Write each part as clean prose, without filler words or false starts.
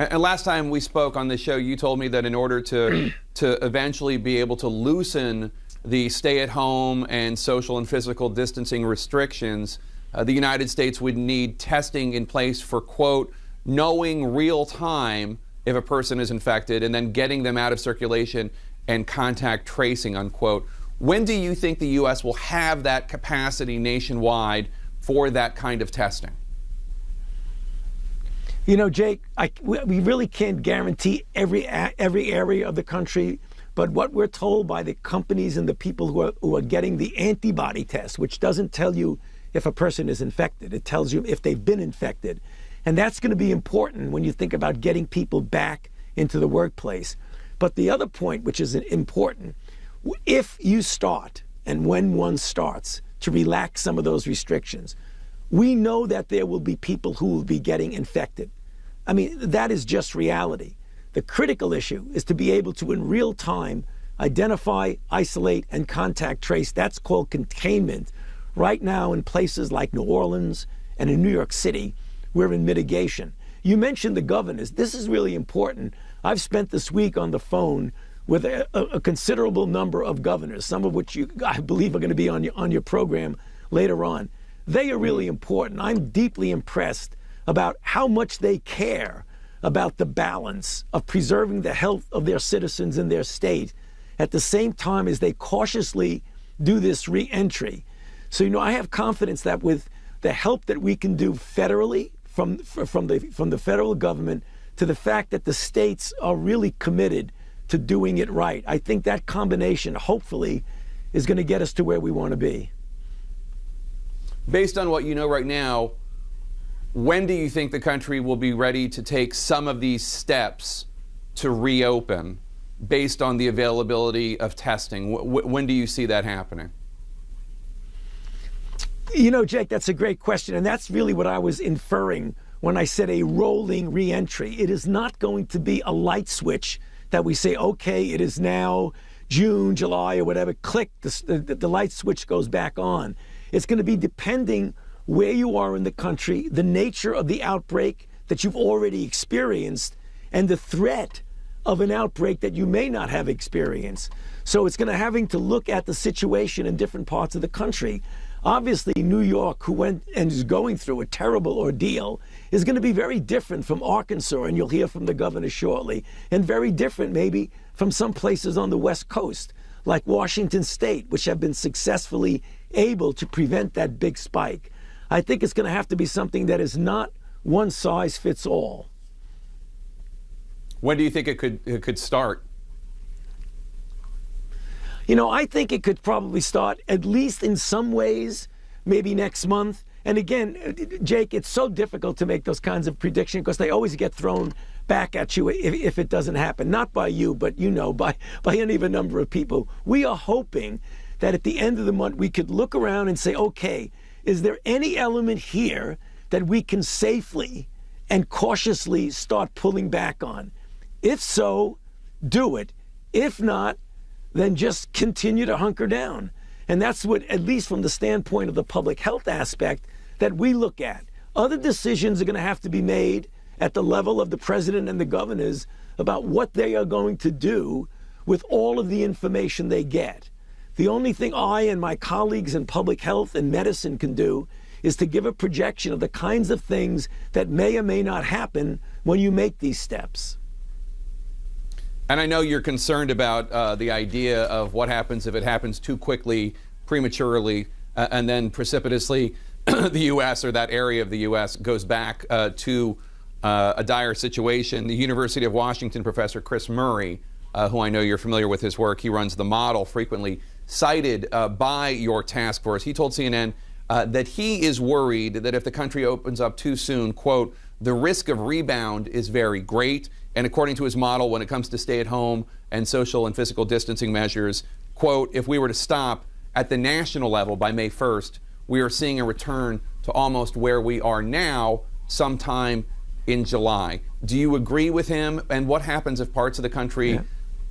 And last time we spoke on this show, you told me that in order to eventually be able to loosen the stay-at-home and social and physical distancing restrictions, the United States would need testing in place for, quote, knowing real time if a person is infected and then getting them out of circulation and contact tracing, unquote. When do you think the U.S. will have that capacity nationwide for that kind of testing? You know, Jake, we really can't guarantee every area of the country, but what we're told by the companies and the people who are getting the antibody test, which doesn't tell you if a person is infected, it tells you if they've been infected. And that's going to be important when you think about getting people back into the workplace. But the other point, which is important, if you start, and when one starts, to relax some of those restrictions, we know that there will be people who will be getting infected. I mean, that is just reality. The critical issue is to be able to, in real time, identify, isolate, and contact trace. That's called containment. Right now, in places like New Orleans and in New York City, we're in mitigation. You mentioned the governors. This is really important. I've spent this week on the phone with a considerable number of governors, some of which I believe are going to be on your program later on. They are really important. I'm deeply impressed about how much they care about the balance of preserving the health of their citizens in their state at the same time as they cautiously do this re-entry. So, you know, I have confidence that with the help that we can do federally from the federal government to the fact that the states are really committed to doing it right, I think that combination, hopefully, is going to get us to where we want to be. Based on what you know right now, when do you think the country will be ready to take some of these steps to reopen based on the availability of testing? When do you see that happening? You know, Jake, that's a great question. And that's really what I was inferring when I said a rolling reentry. It is not going to be a light switch that we say, okay, it is now June, July, or whatever, click, the light switch goes back on. It's going to be depending where you are in the country, the nature of the outbreak that you've already experienced, and the threat of an outbreak that you may not have experienced. So it's going to having to look at the situation in different parts of the country. Obviously, New York, who went and is going through a terrible ordeal, is going to be very different from Arkansas, and you'll hear from the governor shortly, and very different maybe from some places on the West Coast, like Washington State, which have been successfully able to prevent that big spike. I think it's going to have to be something that is not one size fits all. When do you think it could start? You know, I think it could probably start, at least in some ways, maybe next month. And again, Jake, it's so difficult to make those kinds of predictions because they always get thrown back at you if it doesn't happen. Not by you, but, you know, by any of a number of people. We are hoping that at the end of the month, we could look around and say, okay, is there any element here that we can safely and cautiously start pulling back on? If so, do it. If not, then just continue to hunker down. And that's what, at least from the standpoint of the public health aspect, that we look at. Other decisions are going to have to be made at the level of the president and the governors about what they are going to do with all of the information they get. The only thing I and my colleagues in public health and medicine can do is to give a projection of the kinds of things that may or may not happen when you make these steps. And I know you're concerned about the idea of what happens if it happens too quickly, prematurely, and then precipitously the U.S. or that area of the U.S. goes back to a dire situation. The University of Washington professor Chris Murray, who I know you're familiar with his work, he runs the model frequently cited by your task force. He told CNN that he is worried that if the country opens up too soon, quote, the risk of rebound is very great. And according to his model, when it comes to stay-at-home and social and physical distancing measures, quote, if we were to stop at the national level by May 1st, we are seeing a return to almost where we are now sometime in July. Do you agree with him? And what happens if parts of the country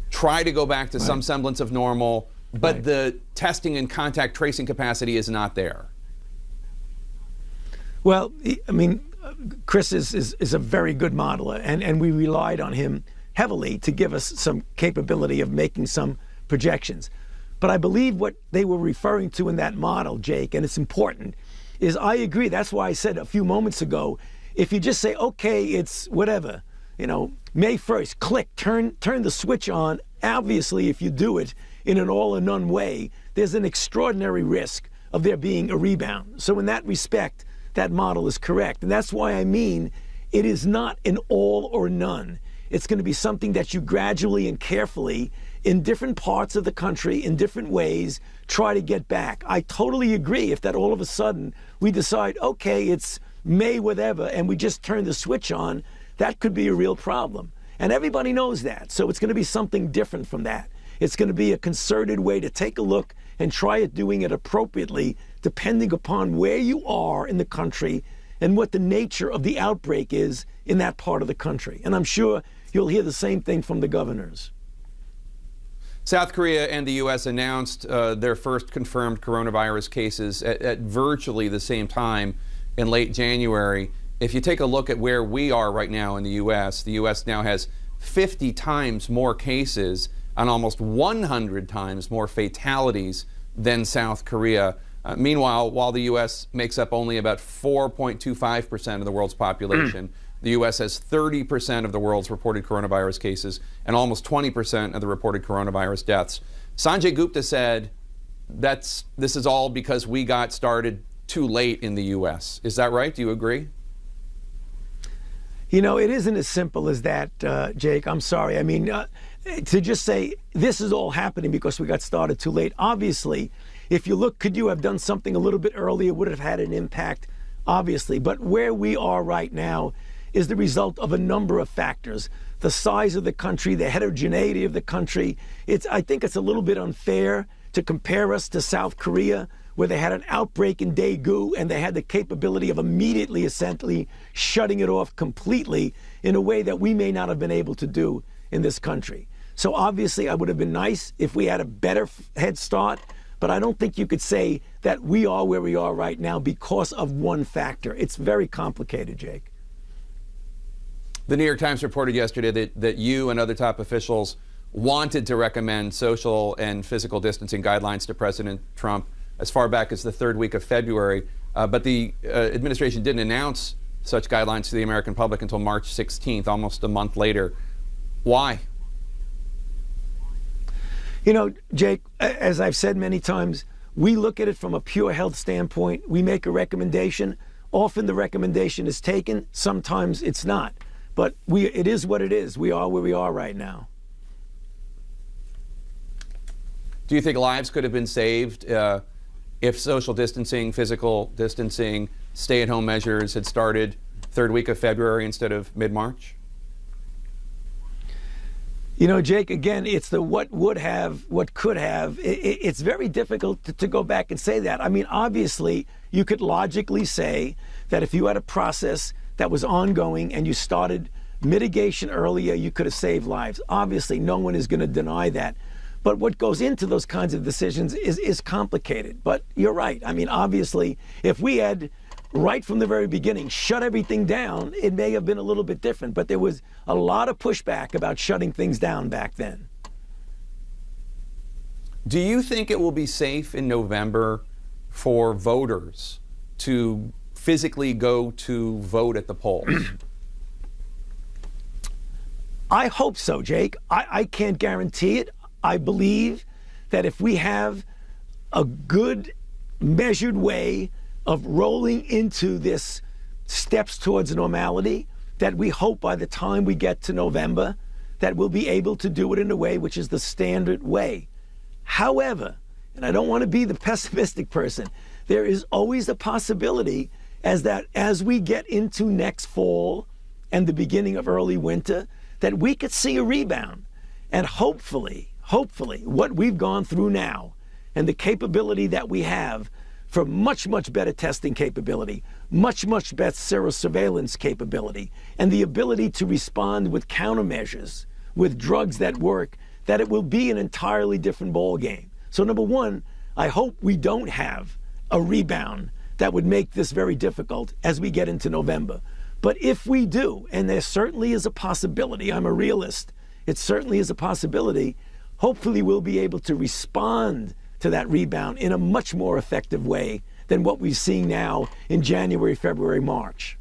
try to go back to some semblance of normal, but the testing and contact tracing capacity is not there? Well, I mean, Chris is a very good modeler, and we relied on him heavily to give us some capability of making some projections. But I believe what they were referring to in that model, Jake, and it's important, is I agree. That's why I said a few moments ago, if you just say, okay, it's whatever, May 1st, click, turn the switch on. Obviously, if you do it in an all or none way, there's an extraordinary risk of there being a rebound. So in that respect, that model is correct. And that's why I mean it is not an all or none. It's going to be something that you gradually and carefully, in different parts of the country, in different ways, try to get back. I totally agree if that all of a sudden we decide, okay, it's May whatever, and we just turn the switch on, that could be a real problem. And everybody knows that. So it's going to be something different from that. It's going to be a concerted way to take a look and try doing it appropriately, depending upon where you are in the country and what the nature of the outbreak is in that part of the country. And I'm sure you'll hear the same thing from the governors. South Korea and the U.S. announced their first confirmed coronavirus cases at virtually the same time in late January. If you take a look at where we are right now in the U.S. now has 50 times more cases and almost 100 times more fatalities than South Korea. Meanwhile, while the U.S. makes up only about 4.25% of the world's population, the U.S. has 30% of the world's reported coronavirus cases and almost 20% of the reported coronavirus deaths. Sanjay Gupta said this is all because we got started too late in the U.S. Is that right? Do you agree? It isn't as simple as that, Jake. I'm sorry. I mean, to just say this is all happening because we got started too late. Obviously, if you look, could you have done something a little bit earlier? Would have had an impact, obviously. But where we are right now is the result of a number of factors. The size of the country, the heterogeneity of the country. I think it's a little bit unfair to compare us to South Korea, where they had an outbreak in Daegu and they had the capability of immediately, essentially, shutting it off completely in a way that we may not have been able to do in this country. So obviously, I would have been nice if we had a better head start, but I don't think you could say that we are where we are right now because of one factor. It's very complicated, Jake. The New York Times reported yesterday that you and other top officials wanted to recommend social and physical distancing guidelines to President Trump as far back as the third week of February, but the administration didn't announce such guidelines to the American public until March 16th, almost a month later. Why? Jake, as I've said many times, we look at it from a pure health standpoint. We make a recommendation. Often the recommendation is taken. Sometimes it's not. But it is what it is. We are where we are right now. Do you think lives could have been saved if social distancing, physical distancing, stay-at-home measures had started third week of February instead of mid-March? Jake, again, it's the what would have, what could have. It's very difficult to go back and say that. I mean, obviously, you could logically say that if you had a process that was ongoing and you started mitigation earlier, you could have saved lives. Obviously, no one is going to deny that. But what goes into those kinds of decisions is complicated. But you're right. I mean, obviously, if we had, right from the very beginning, shut everything down, it may have been a little bit different. But there was a lot of pushback about shutting things down back then. Do you think it will be safe in November for voters to physically go to vote at the polls? I hope so, Jake. I can't guarantee it. I believe that if we have a good, measured way of rolling into this steps towards normality, that we hope by the time we get to November that we'll be able to do it in a way which is the standard way. However, and I don't want to be the pessimistic person, there is always a possibility as we get into next fall and the beginning of early winter, that we could see a rebound. And hopefully, what we've gone through now and the capability that we have for much, much better testing capability, much, much better serosurveillance capability, and the ability to respond with countermeasures, with drugs that work, that it will be an entirely different ballgame. So number one, I hope we don't have a rebound that would make this very difficult as we get into November. But if we do, and there certainly is a possibility, I'm a realist, it certainly is a possibility, hopefully we'll be able to respond to that rebound in a much more effective way than what we're seeing now in January, February, March.